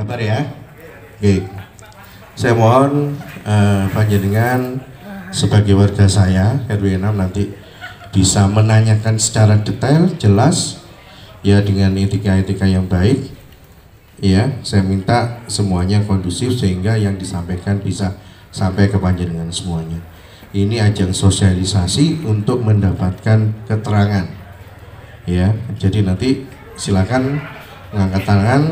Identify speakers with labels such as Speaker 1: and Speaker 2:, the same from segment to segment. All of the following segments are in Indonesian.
Speaker 1: Sabar ya. Oke. Saya mohon panjenengan sebagai warga saya RW 6 nanti bisa menanyakan secara detail, jelas ya, dengan etika-etika yang baik. Ya, saya minta semuanya kondusif sehingga yang disampaikan bisa sampai ke panjenengan semuanya. Ini ajang sosialisasi untuk mendapatkan keterangan. Ya, jadi nanti silakan mengangkat tangan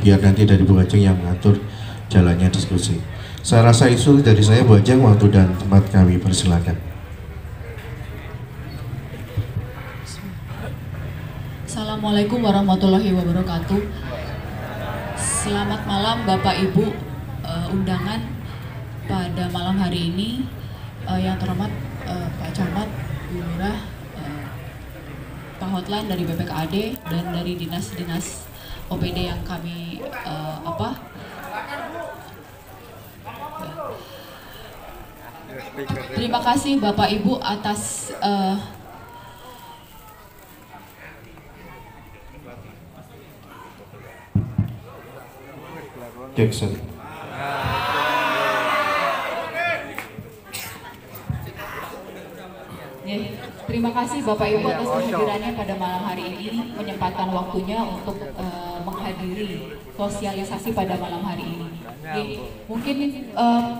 Speaker 1: biar nanti dari Bu Ajeng yang mengatur jalannya diskusi. Saya rasa itu dari saya, Bu Ajeng, waktu dan tempat kami persilakan.
Speaker 2: Assalamualaikum warahmatullahi wabarakatuh. Selamat malam Bapak Ibu undangan pada malam hari ini, yang terhormat Pak Camat, Bu Lurah, Pak Hotline dari BPKAD dan dari dinas-dinas OPD yang kami Terima kasih Bapak Ibu atas
Speaker 1: Jackson.
Speaker 2: Terima kasih Bapak Ibu atas kehadirannya pada malam hari ini, menyempatkan waktunya untuk menghadiri sosialisasi pada malam hari ini. Mungkin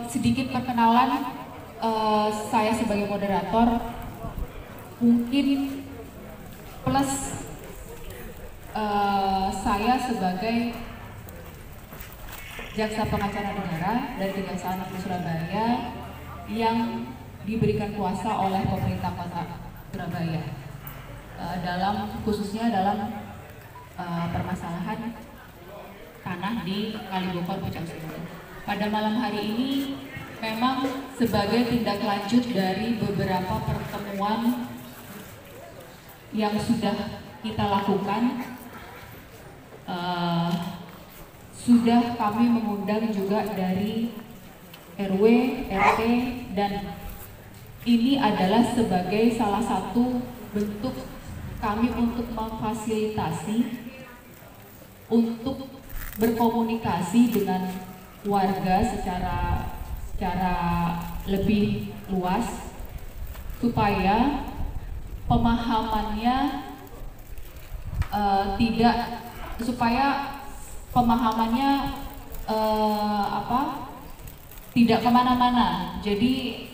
Speaker 2: sedikit perkenalan saya sebagai moderator, mungkin plus saya sebagai Jaksa Pengacara Negara dari Kejaksaan Negeri Surabaya yang diberikan kuasa oleh pemerintah Kota Surabaya khususnya dalam permasalahan tanah di Kalibokor Pucang Sumur. Pada malam hari ini memang sebagai tindak lanjut dari beberapa pertemuan yang sudah kita lakukan, sudah kami mengundang juga dari RW, RT, dan ini adalah sebagai salah satu bentuk kami untuk memfasilitasi, untuk berkomunikasi dengan warga secara lebih luas, supaya pemahamannya tidak kemana-mana. Jadi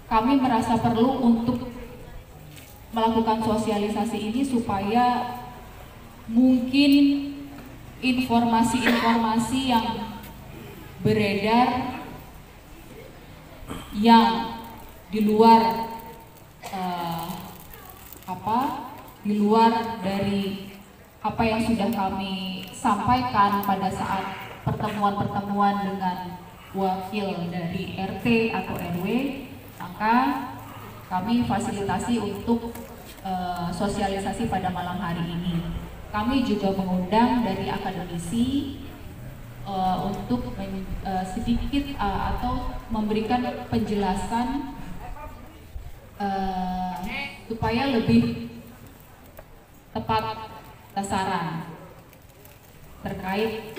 Speaker 2: kami merasa perlu untuk melakukan sosialisasi ini supaya mungkin informasi-informasi yang beredar yang di luar dari apa yang sudah kami sampaikan pada saat pertemuan-pertemuan dengan wakil dari RT atau RW, maka kami fasilitasi untuk sosialisasi pada malam hari ini. Kami juga mengundang dari akademisi untuk sedikit atau memberikan penjelasan supaya lebih tepat sasaran terkait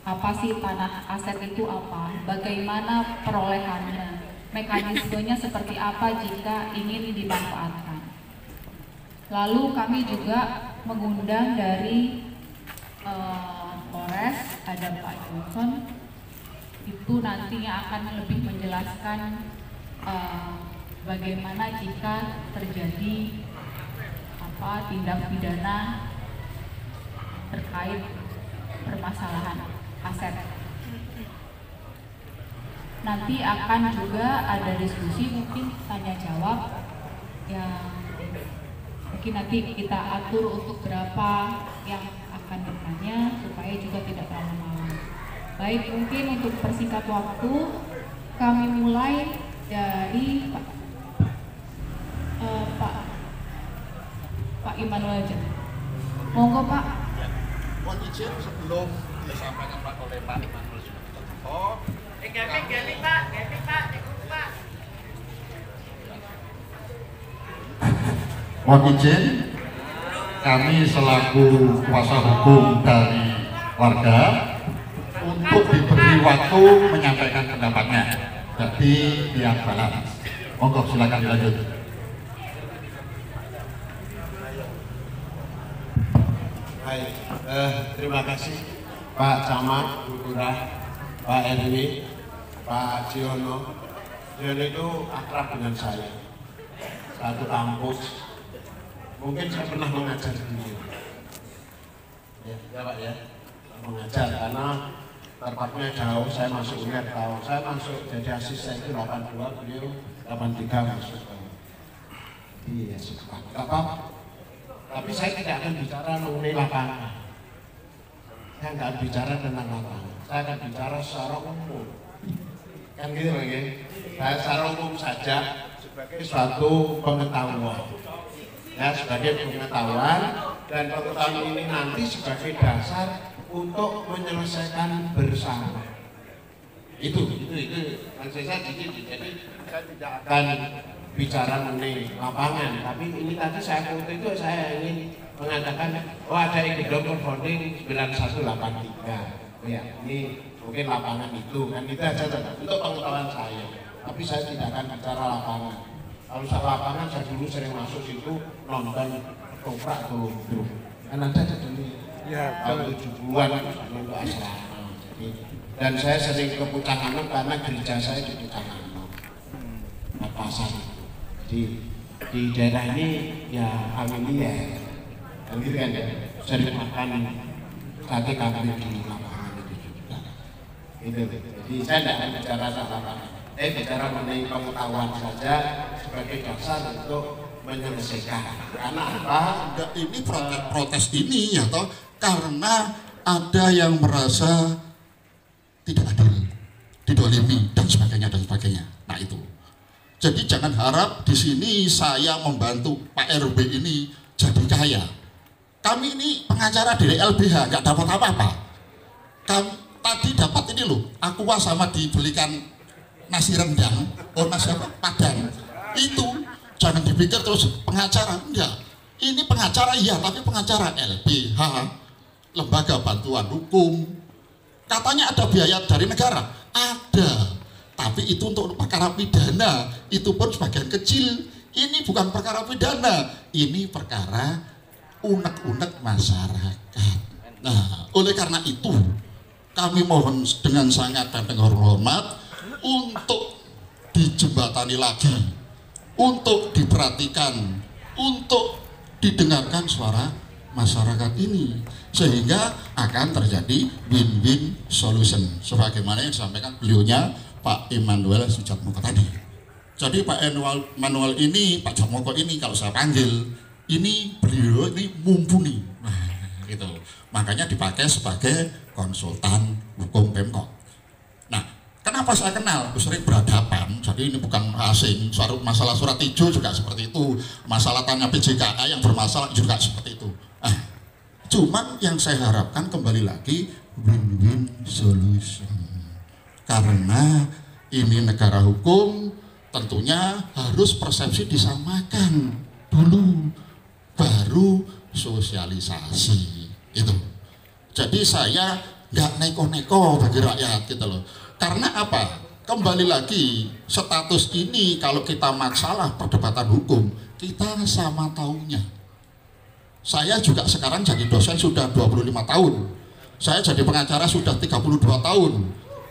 Speaker 2: apa sih tanah aset itu apa, bagaimana perolehannya, mekanismenya seperti apa jika ingin dimanfaatkan. Lalu kami juga mengundang dari Polres, ada Pak Johnson, itu nantinya akan lebih menjelaskan bagaimana jika terjadi tindak pidana terkait permasalahan aset. Nanti akan juga ada diskusi, mungkin tanya jawab yang mungkin nanti kita atur untuk berapa yang akan bertanya supaya juga tidak terlalu malam. Baik, mungkin untuk persingkat waktu kami mulai dari Pak Immanuel. Monggo Pak.
Speaker 3: Mohon izin sebelum disampaikan oleh Pak Immanuel Sutopo.
Speaker 4: Gepik Pak.
Speaker 3: Mohon izin, kami selaku kuasa hukum dari warga diberi waktu menyampaikan pendapatnya. Jadi dia balance. Monggo silakan dilanjut.
Speaker 5: Baik, terima kasih Pak Camat, Bu Lurah, Pak RW, Pak Jiono. Jiono itu akrab dengan saya, satu kampus. Mungkin saya pernah mengajar di beliau. Ya Pak ya, mengajar karena tempatnya jauh. Saya masuk UNER tahun, saya masuk jadi asisten itu 82, beliau 83 masuk. Iya, apa? Tapi saya tidak akan bicara mengenai lapangan. Saya nggak bicara tentang lapangan. Saya akan bicara secara umum. Kan gitu ya. Saya secara umum saja sebagai suatu pengetahuan. Ya, sebagai pengetahuan, dan pengetahuan ini nanti sebagai dasar untuk menyelesaikan bersama. Itu saya dikit. Jadi saya tidak akan bicara mengenai lapangan, tapi ini tadi saya foto itu saya ingin mengatakan ada indikator founding 9183. Ya, ini mungkin lapangan itu kan itu aja untuk pengetahuan saya. Tapi saya tidak akan bicara lapangan. Kalau soal lapangan saya dulu sering masuk situ nonton toprak atau drum. Kan ada dulu. Ya, tahun 70-an untuk asrama. Dan saya sering ke Pucanganom karena gereja saya di Pucanganom. Pasar. Di daerah ini ya familiar, kan gitu kan ya, sering makan sate kambing di lapangan itu juga. Itu. Jadi saya tidak akan bicara lapangan, bicara mengenai pengetahuan saja sebagai dasar untuk menyelesaikan. Karena apa?
Speaker 6: Ini protes ini ya toh karena ada yang merasa tidak adil, didolimi dan sebagainya. Nah itu. Jadi jangan harap di sini saya membantu Pak RB ini jadi kaya. Kami ini pengacara dari LBH nggak dapat apa-apa. Tadi dapat ini loh, aqua sama dibelikan nasi rendang, nasi apa? Padang. Itu jangan dipikir terus pengacara, enggak. Ini pengacara iya, tapi pengacara LBH, Lembaga Bantuan Hukum. Katanya ada biaya dari negara, ada. Tapi itu untuk perkara pidana, itu pun sebagian kecil. Ini bukan perkara pidana, ini perkara unek-unek masyarakat. Nah, oleh karena itu, kami mohon dengan sangat dan dengan hormat untuk dijembatani lagi, untuk diperhatikan, untuk didengarkan suara masyarakat ini, sehingga akan terjadi win-win solution, sebagaimana yang disampaikan beliaunya Pak Immanuel Sujatmoko tadi. Jadi Pak Immanuel ini, Pak Jatmoko ini kalau saya panggil, ini beliau ini mumpuni. Nah, gitu. Makanya dipakai sebagai konsultan hukum Pemkot. Nah, kenapa saya kenal? Sering berhadapan. Jadi ini bukan asing. Masalah surat hijau juga seperti itu. Masalah tanya PJKA yang bermasalah juga seperti itu. Cuman yang saya harapkan kembali lagi win-win solution. Karena ini negara hukum, tentunya harus persepsi disamakan dulu, baru sosialisasi itu. Jadi saya nggak neko-neko bagi rakyat gitu loh. Karena apa? Kembali lagi status ini kalau kita masalah perdebatan hukum, kita sama taunya. Saya juga sekarang jadi dosen sudah 25 tahun. Saya jadi pengacara sudah 32 tahun.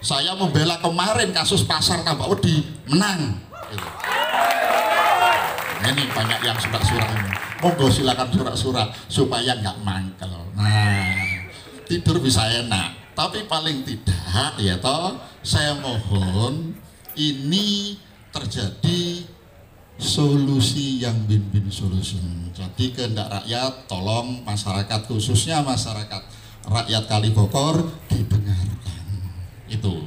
Speaker 6: Saya membela kemarin kasus pasar Tambak Wedi, menang. Gitu. Ini banyak yang surat-surat ini. Monggo silakan surat-surat supaya nggak mangkel. Nah, tidur bisa enak. Tapi paling tidak ya toh, saya mohon ini terjadi solusi yang win-win solution. Jadi kehendak rakyat, tolong masyarakat khususnya masyarakat rakyat Kalibokor didengarkan. Itu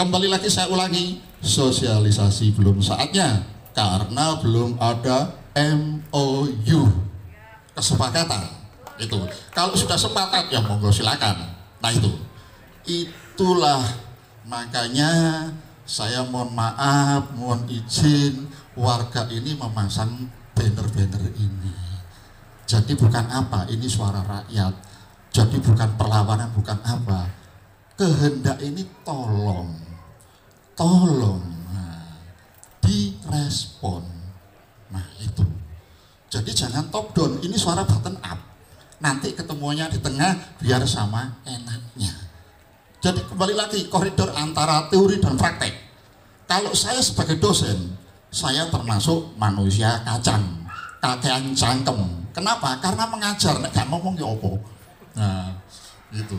Speaker 6: kembali lagi saya ulangi, sosialisasi belum saatnya karena belum ada MOU kesepakatan. Itu kalau sudah sepakat ya monggo silakan. Nah itulah makanya saya mohon maaf, mohon izin warga ini memasang banner-banner ini. Jadi bukan apa, ini suara rakyat. Jadi bukan perlawanan, bukan apa. kehendak ini tolong direspon. Nah itu. Jadi jangan top down, ini suara bottom up. Nanti ketemunya di tengah biar sama enaknya. Jadi kembali lagi koridor antara teori dan praktek. Kalau saya sebagai dosen, saya termasuk manusia kacang, kakean cangkem. Kenapa? Karena mengajar, gak ngomong ya opo. Nah itu.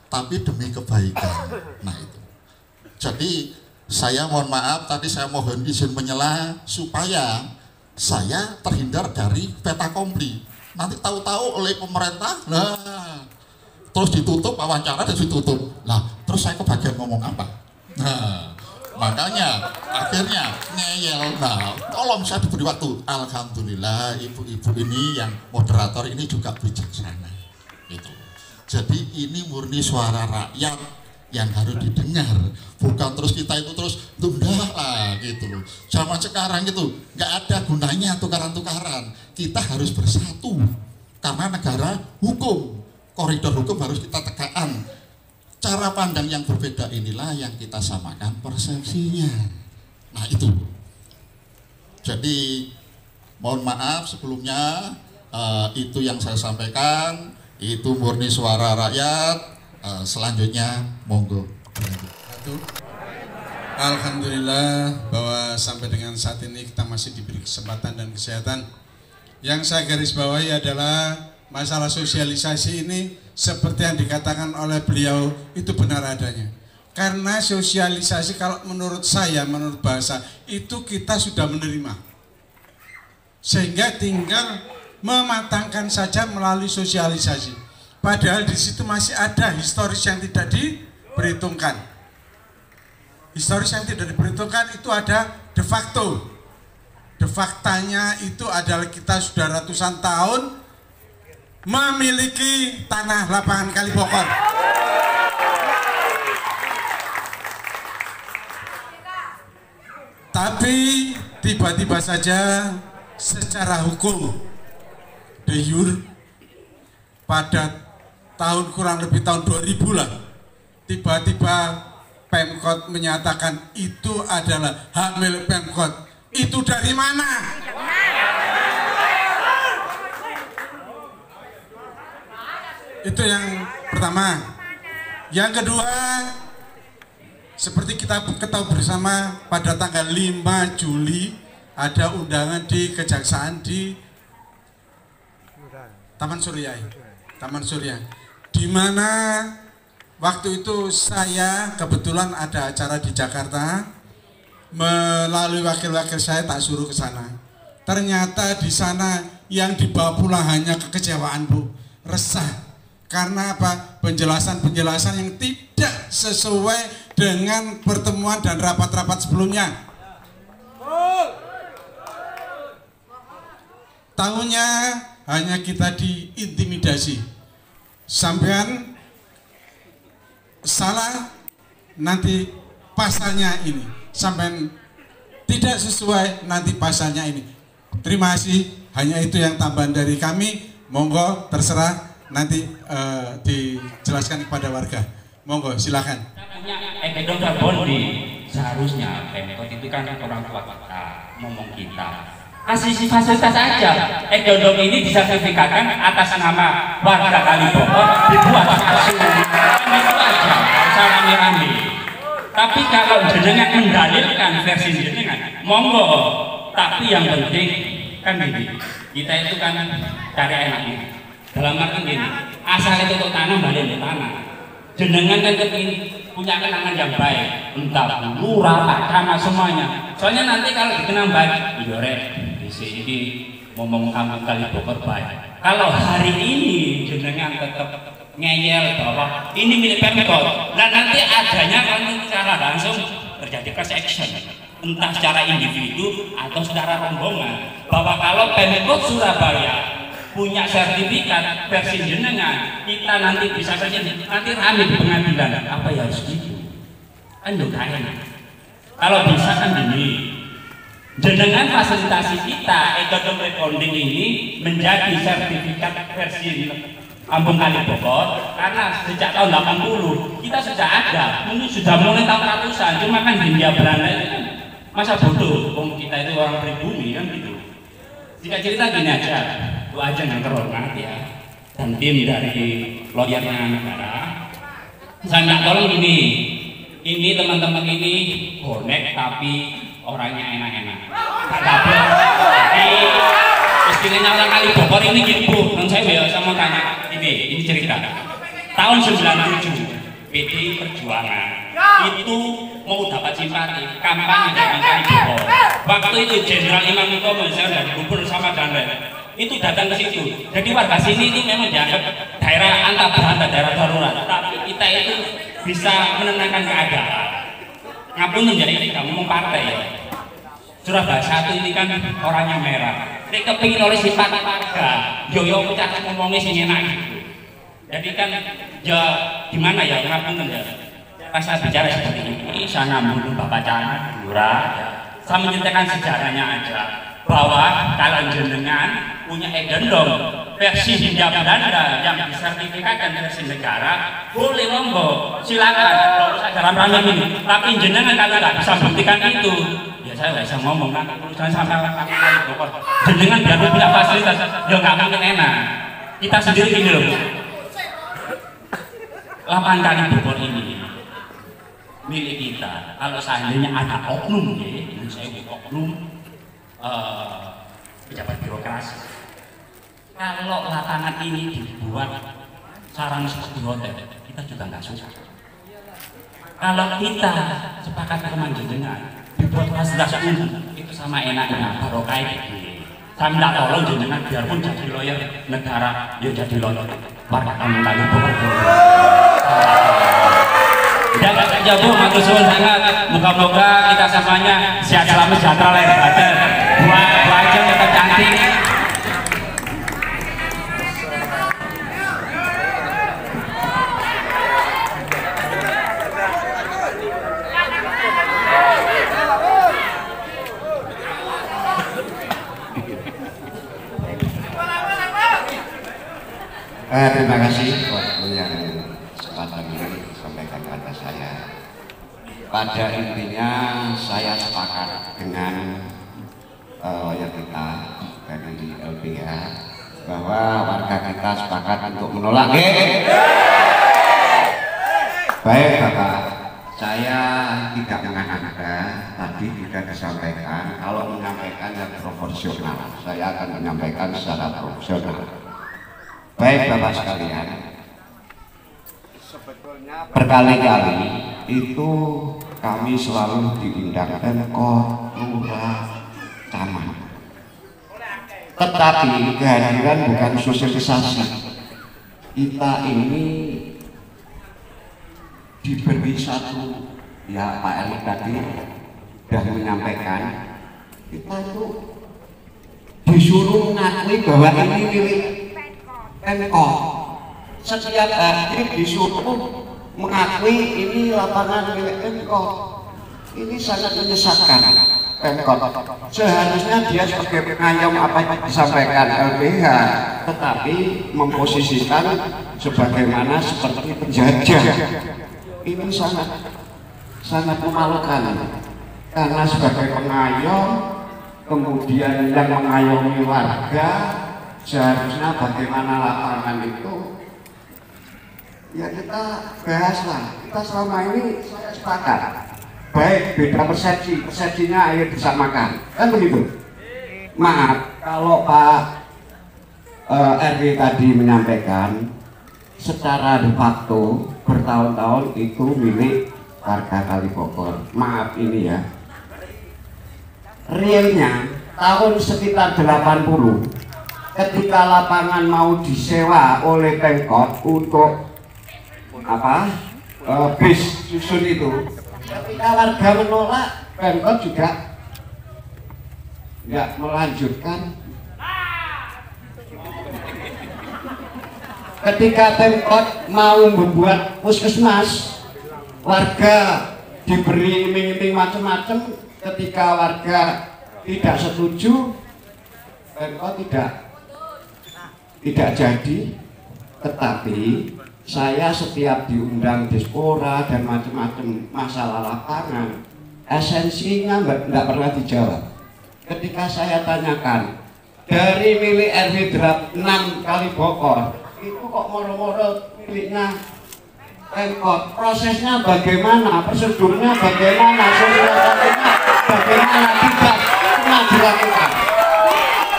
Speaker 6: Tapi demi kebaikan. Nah itu. Jadi saya mohon maaf, tadi saya mohon izin menyela supaya saya terhindar dari fait accompli. Nanti tahu-tahu oleh pemerintah, nah, terus ditutup wawancara dan ditutup. Nah, terus saya kebagian ngomong apa? Nah, makanya akhirnya ngeyel. Nah, tolong saya diberi waktu. Alhamdulillah ibu-ibu ini yang moderator ini juga bijaksana. Gitu. Jadi ini murni suara rakyat yang harus didengar, bukan terus kita itu terus tunda lah gitu loh. Zaman sekarang itu nggak ada gunanya tukaran-tukaran. Kita harus bersatu karena negara hukum, koridor hukum harus kita tegakkan. Cara pandang yang berbeda inilah yang kita samakan persepsinya. Nah itu. Jadi mohon maaf sebelumnya, itu yang saya sampaikan, itu murni suara rakyat. Selanjutnya monggo.
Speaker 7: Alhamdulillah bahwa sampai dengan saat ini kita masih diberi kesempatan dan kesehatan. Yang saya garis bawahi adalah masalah sosialisasi ini seperti yang dikatakan oleh beliau itu benar adanya. Karena sosialisasi kalau menurut saya, menurut bahasa itu kita sudah menerima. Sehingga tinggal mematangkan saja melalui sosialisasi. Padahal di situ masih ada historis yang tidak diperhitungkan. Historis yang tidak diperhitungkan itu ada de facto. De faktanya itu adalah kita sudah ratusan tahun memiliki tanah lapangan kali bokor. Tapi tiba-tiba saja secara hukum de jure pada tahun kurang lebih tahun 2000 lah, tiba-tiba Pemkot menyatakan itu adalah hak milik Pemkot. Itu dari mana? Itu yang pertama. Yang kedua, seperti kita ketahui bersama, pada tanggal 5 Juli ada undangan di Kejaksaan di Taman Surya, di mana waktu itu saya kebetulan ada acara di Jakarta, melalui wakil-wakil saya tak suruh ke sana. Ternyata di sana yang dibawa pulang hanya kekecewaan, Bu, resah. Karena apa? Penjelasan-penjelasan yang tidak sesuai dengan pertemuan dan rapat-rapat sebelumnya. Tahunya hanya kita diintimidasi. Sampean salah, nanti pasalnya ini. Sampean tidak sesuai, nanti pasalnya ini. Terima kasih, hanya itu yang tambahan dari kami. Monggo terserah, nanti dijelaskan kepada warga. Monggo silakan.
Speaker 8: Kita bondi, seharusnya Pemkot itu kan orang tua kita, ngomong kita. Kasih fasilitas aja. Dodong ini disertifikatkan atas nama warga Kalibokor, dibuat palsu. Itu aja, usah rame-rame. Tapi kalau jenengan mendalilkan versi jenengan, monggo. Tapi yang penting kan gini, kita itu kan cari enaknya. Dalam arti gini, asal itu untuk tanam balik untuk tanah. Jenengan kan punya kenangan yang baik, entah lurah, pak camat semuanya. Soalnya nanti kalau dikenang baik, yorek. Ini ngomong kamu Kalibokor baik. Kalau hari ini jenengan tetap ngeyel bahwa ini milik Pemkot, nah nanti adanya kan secara langsung terjadi class action, entah secara individu atau secara rombongan. Bahwa kalau Pemkot Surabaya punya sertifikat versi jenengan, kita nanti bisa saja nanti rame di pengadilan. Apa ya harus gitu? Kan juga enak. Kalau bisa kan gini. Jenengan fasilitasi kita, Dodong Recording ini menjadi sertifikat versi Kampung Kali Bogor, karena sejak tahun 80 kita sudah ada, mungkin sudah mulai tahun ratusan, cuma kan Hindia Belanda itu kan masa bodoh, kita itu orang pribumi kan gitu. Jika cerita gini aja, itu aja yang terhormat ya, dan tim dari lawyernya negara, saya minta tolong ini teman-teman ini bonek tapi orangnya enak-enak. Jadi istilahnya orang Kali Bogor ini gitu, dan saya mau tanya. Ini cerita tahun 97 PDI Perjuangan itu mau dapat simpati kampanye dengan Kali Bogor. Waktu itu Jenderal Imam Utomo dari Gubernur sama Danred itu datang ke situ. Jadi warga sini itu memang dianggap daerah antar daerah darurat, tapi kita itu bisa menenangkan keadaan. Ngapun menjadi ini kamu ngomong partai ya. Surabaya 1 ini kan orangnya merah. Ini kepingin oleh sifat warga. Yo pecah ngomongnya sing enak gitu. Jadi kan ya gimana ya ngapun ya. Pas saya bicara seperti ini, saya ngambung Bapak Camat, Lurah, ya. Saya menceritakan sejarahnya aja bahwa kalau jenengan punya agendong versi Hindia Belanda yang disertifikatkan versi negara, boleh monggo, silakan. Kalau saya dalam rangka ini, tapi jenengan kalau nggak bisa buktikan itu, ya saya nggak bisa ngomong kan. Urusan sama Kali Bogor, jenengan biar punya fasilitas, ya nggak mungkin enak. Kita sendiri gini loh, lapangan Kali Bogor ini milik kita. Kalau seandainya ada oknum, ya, ini saya oknum pejabat birokrasi. Kalau lapangan ini dibuat sarang seperti hotel, kita juga nggak suka. Kalau kita sepakat dengan jenengan dibuat fasilitas umum, itu sama enaknya barokah ini. Saya minta tolong jenengan biarpun jadi lawyer negara, ya jadi lawyer warga Kampung Kali Bogor. Jangan jauh, matur suwun sangat. Moga-moga kita semuanya sehat selamat sejahtera lahir batin. Buat wajah tetap cantik.
Speaker 5: Terima kasih waktu yang kesempatan ini disampaikan kepada saya. Pada intinya saya sepakat dengan yang kita dari LBH bahwa warga kita sepakat untuk menolak. Baik Bapak, saya tidak mengada-ngada, tadi tidak disampaikan. Kalau menyampaikan yang proporsional, saya akan menyampaikan secara proporsional. Baik Bapak sekalian, sebetulnya berkali-kali itu kami selalu diundang Pemkot, Lurah, Camat. Tetapi kehadiran bukan sosialisasi. Kita ini diberi satu, ya Pak Erik tadi sudah menyampaikan, kita itu disuruh mengakui bahwa ini milik Pemkot. Setiap hari disuruh mengakui ini lapangan milik Pemkot. Ini sangat menyesatkan Pemkot. Seharusnya dia sebagai pengayom apa yang disampaikan LBH, tetapi memposisikan sebagaimana seperti penjajah. Ini sangat memalukan karena sebagai pengayom kemudian yang mengayomi warga. Seharusnya bagaimana lapangan itu ya kita bahaslah. Kita selama ini saya sepakat, baik beda persepsinya ayo disamakan, kan begitu. Maaf kalau Pak RW tadi menyampaikan secara de facto bertahun-tahun itu milik warga Kali Bogor. Maaf ini ya, realnya tahun sekitar 80 ketika lapangan mau disewa oleh Pemkot untuk bis susun itu, ketika warga menolak, Pemkot juga nggak melanjutkan. Ketika Pemkot mau membuat puskesmas, warga diberi iming-iming macam-macam. Ketika warga tidak setuju, Pemkot tidak jadi.
Speaker 9: Tetapi saya setiap diundang dispora dan macam-macam masalah lapangan, esensinya nggak pernah dijawab. Ketika saya tanyakan, dari milik RW 6 kali Bokor, itu kok moro-moro miliknya Pemkot, prosesnya bagaimana, prosedurnya bagaimana, sosialisasinya bagaimana, tidak pernah dilakukan.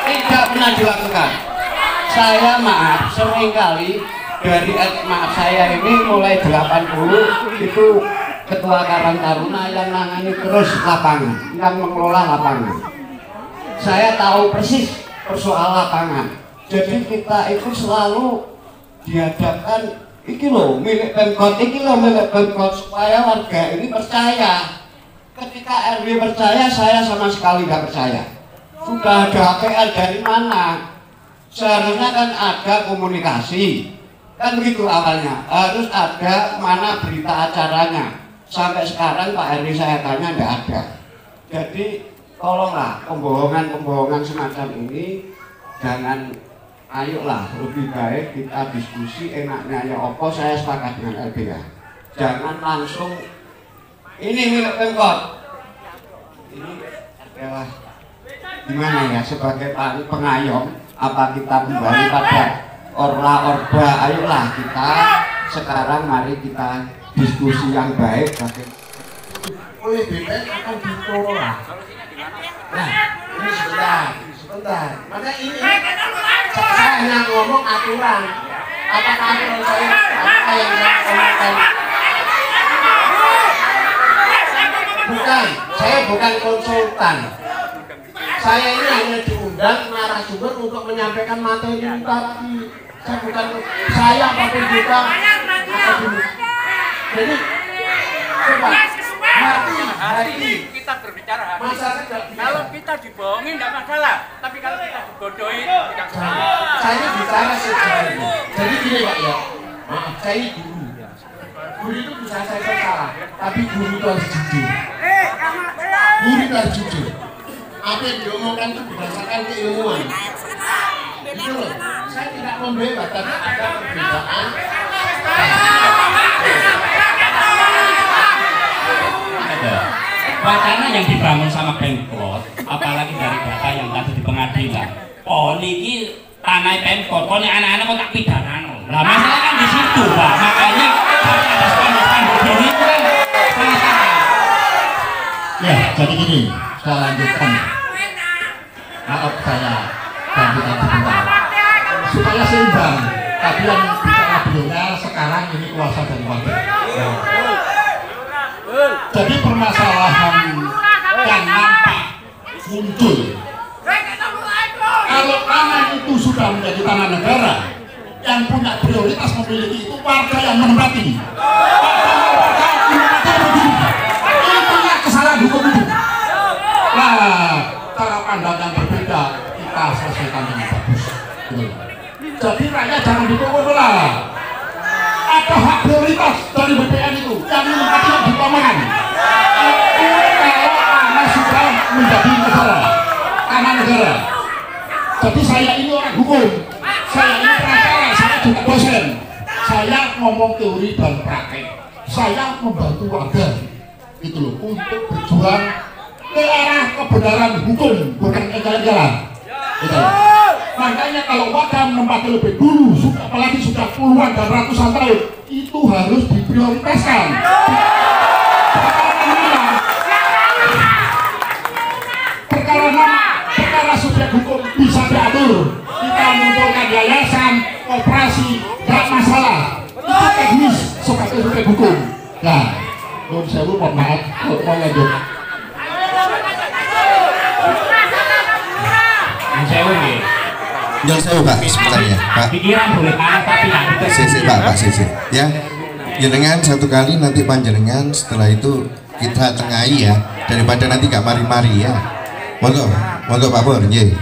Speaker 9: Tidak pernah dilakukan. Saya maaf, seringkali dari maaf saya ini mulai 80 itu ketua Karang Taruna yang nangani terus lapangan, yang mengelola lapangan. Saya tahu persis persoalan lapangan. Jadi kita itu selalu dihadapkan iki loh milik Pemkot, iki loh milik Pemkot, supaya warga ini percaya. Ketika RW percaya, saya sama sekali nggak percaya. Sudah ada HPL dari mana? Seharusnya kan ada komunikasi, kan begitu awalnya. Harus ada mana berita acaranya. Sampai sekarang Pak RW saya tanya nggak ada. Jadi tolonglah pembohongan semacam ini jangan. Ayolah, lebih baik kita diskusi enaknya ya opo. Saya sepakat dengan LBH. Jangan langsung ini milik Pemkot. Ini adalah gimana ya, sebagai pengayom, apa kita kembali pada orba. Ayolah kita sekarang mari kita diskusi yang baik. Oleh BPN akan ditolak. Nah, ini sebentar. Maka ini saya hanya ngomong aturan. Apakah aturan saya apa yang saya omongkan? Bukan, saya bukan konsultan. Saya ini hanya diundang narasumber untuk menyampaikan materi tadi. Saya apapun juga. Jadi coba hati
Speaker 4: kita berbicara hari kalau kita dibohongin tidak masalah, tapi kalau kita dibodohin tidak masalah.
Speaker 9: Saya bicara sejarah. Jadi gini Pak ya, maaf, saya guru itu bisa saya salah, tapi guru itu harus jujur. Guru itu harus jujur. Apa yang diomongkan itu berdasarkan keilmuan. Itu loh, saya tidak membela, tapi ada perbedaan.
Speaker 8: Wacana yang dibangun sama Pemkot, apalagi dari data yang tadi di pengadilan. Oh, ini tanah Pemkot, kok anak-anak kok tak pidana. Lah masalah kan di situ, Pak. Makanya ada spanduk begini kan salah.
Speaker 6: Ya, jadi gini, saya lanjutkan. Maaf saya gantikan sebentar. Supaya seimbang, tadi yang bicara beliaunya sekarang ini kuasa dan wakil. Jadi permasalahan yang nampak muncul kalau tanah itu sudah menjadi tanah negara, yang punya prioritas memiliki itu warga yang menempati. Itulah kesalahan hukum itu. Nah, cara pandang yang berbeda kita selesaikan dengan bagus. Jadi rakyat jangan dipukul lah. Ada hak prioritas dari BPN itu yang menempati yang di pamangan. Itu kalau tanah sudah menjadi negara, tanah negara. Jadi saya ini orang hukum, saya ini pengacara, saya juga dosen. Saya ngomong teori dan praktek. Saya membantu warga, gitu loh, untuk berjuang ke arah kebenaran hukum, bukan ke jalan-jalan. Gitu. Makanya kalau warga menempati lebih dulu, apalagi sudah puluhan dan ratusan tahun, itu harus diprioritaskan. Perkara subjek hukum bisa diatur. Kita munculkan yayasan, operasi, gak masalah. Itu teknis sebagai subjek hukum. Nah, Nun Sewu, mohon maaf, mau lanjut.
Speaker 8: Nun Sewu nih.
Speaker 1: Jangan saya Pak, sebenarnya Pak.
Speaker 8: Pikiran boleh panas tapi nanti.
Speaker 1: Pak, sisi. Ya, jenengan satu kali nanti panjenengan, setelah itu kita tengahi ya, daripada nanti gak mari-mari ya. Monggo Pak Pur, nggih.